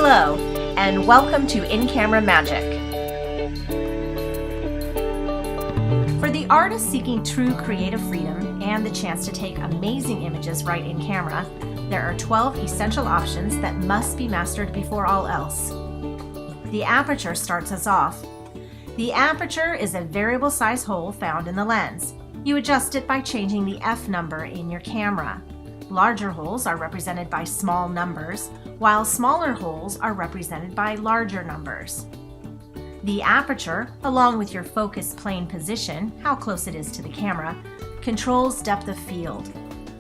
Hello, and welcome to In-Camera Magic. For the artist seeking true creative freedom and the chance to take amazing images right in camera, there are 12 essential options that must be mastered before all else. The aperture starts us off. The aperture is a variable size hole found in the lens. You adjust it by changing the f number in your camera. Larger holes are represented by small numbers, while smaller holes are represented by larger numbers. The aperture, along with your focus plane position, how close it is to the camera, controls depth of field.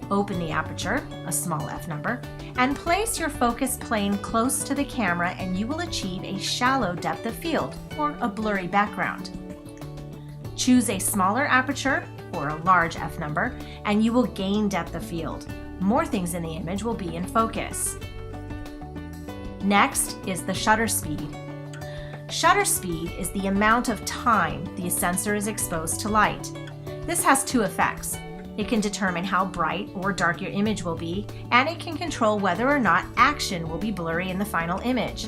Open the aperture, a small f number, and place your focus plane close to the camera and you will achieve a shallow depth of field, or a blurry background. Choose a smaller aperture, or a large f number, and you will gain depth of field. More things in the image will be in focus. Next is the shutter speed. Shutter speed is the amount of time the sensor is exposed to light. This has two effects. It can determine how bright or dark your image will be, and it can control whether or not action will be blurry in the final image.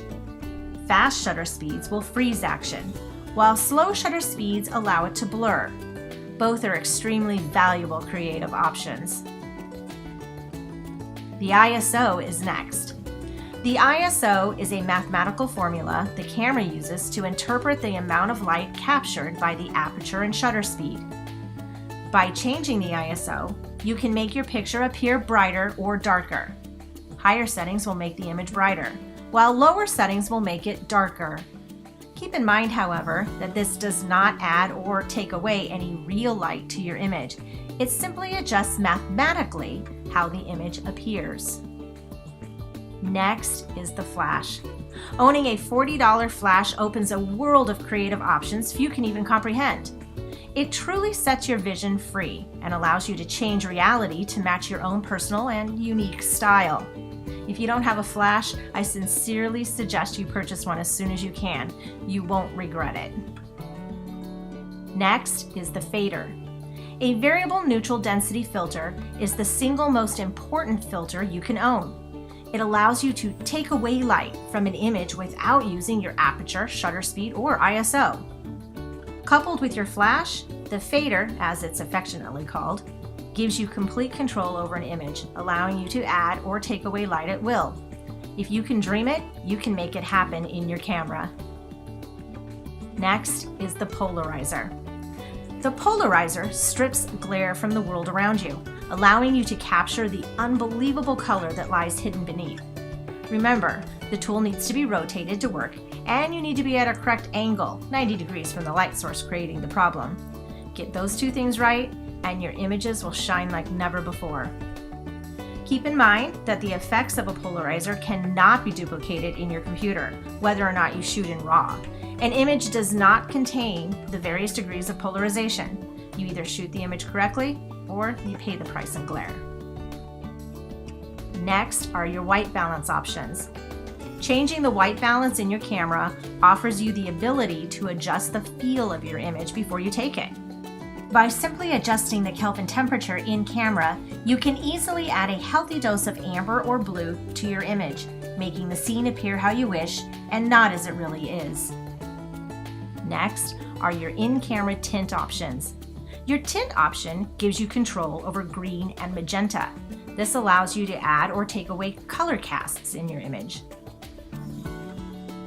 Fast shutter speeds will freeze action, while slow shutter speeds allow it to blur. Both are extremely valuable creative options. The ISO is next. The ISO is a mathematical formula the camera uses to interpret the amount of light captured by the aperture and shutter speed. By changing the ISO, you can make your picture appear brighter or darker. Higher settings will make the image brighter, while lower settings will make it darker. Keep in mind, however, that this does not add or take away any real light to your image. It simply adjusts mathematically how the image appears. Next is the flash. Owning a $40 flash opens a world of creative options few can even comprehend. It truly sets your vision free and allows you to change reality to match your own personal and unique style. If you don't have a flash, I sincerely suggest you purchase one as soon as you can. You won't regret it. Next is the fader. A variable neutral density filter is the single most important filter you can own. It allows you to take away light from an image without using your aperture, shutter speed, or ISO. Coupled with your flash, the fader, as it's affectionately called, gives you complete control over an image, allowing you to add or take away light at will. If you can dream it, you can make it happen in your camera. Next is the polarizer. The polarizer strips glare from the world around you, allowing you to capture the unbelievable color that lies hidden beneath. Remember, the tool needs to be rotated to work, and you need to be at a correct angle, 90 degrees from the light source creating the problem. Get those two things right, and your images will shine like never before. Keep in mind that the effects of a polarizer cannot be duplicated in your computer, whether or not you shoot in RAW. An image does not contain the various degrees of polarization. You either shoot the image correctly, or you pay the price in glare. Next are your white balance options. Changing the white balance in your camera offers you the ability to adjust the feel of your image before you take it. By simply adjusting the Kelvin temperature in camera, you can easily add a healthy dose of amber or blue to your image, making the scene appear how you wish and not as it really is. Next are your in-camera tint options. Your tint option gives you control over green and magenta. This allows you to add or take away color casts in your image.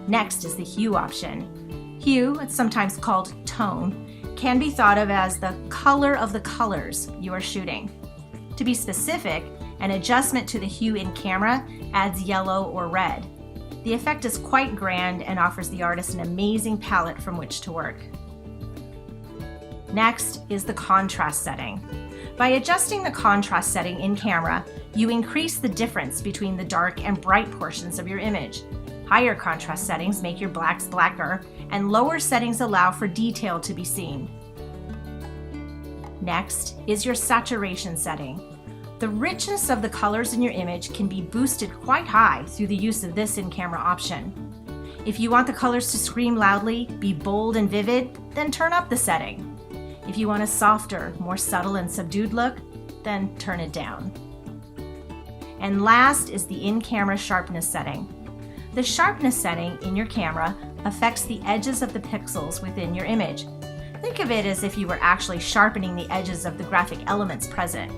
Next is the hue option. Hue, it's sometimes called tone, can be thought of as the color of the colors you are shooting. To be specific, an adjustment to the hue in camera adds yellow or red. The effect is quite grand and offers the artist an amazing palette from which to work. Next is the contrast setting. By adjusting the contrast setting in camera, you increase the difference between the dark and bright portions of your image. Higher contrast settings make your blacks blacker, and lower settings allow for detail to be seen. Next is your saturation setting. The richness of the colors in your image can be boosted quite high through the use of this in-camera option. If you want the colors to scream loudly, be bold and vivid, then turn up the setting. If you want a softer, more subtle and subdued look, then turn it down. And last is the in-camera sharpness setting. The sharpness setting in your camera affects the edges of the pixels within your image. Think of it as if you were actually sharpening the edges of the graphic elements present.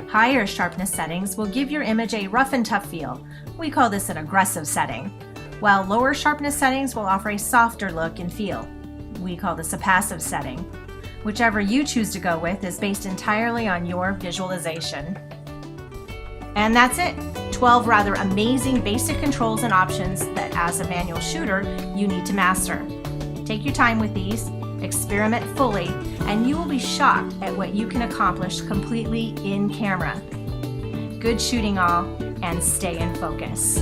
Higher sharpness settings will give your image a rough and tough feel. We call this an aggressive setting, while lower sharpness settings will offer a softer look and feel. We call this a passive setting. Whichever you choose to go with is based entirely on your visualization. And that's it. 12 rather amazing basic controls and options that as a manual shooter, you need to master. Take your time with these, experiment fully, and you will be shocked at what you can accomplish completely in camera. Good shooting all, and stay in focus.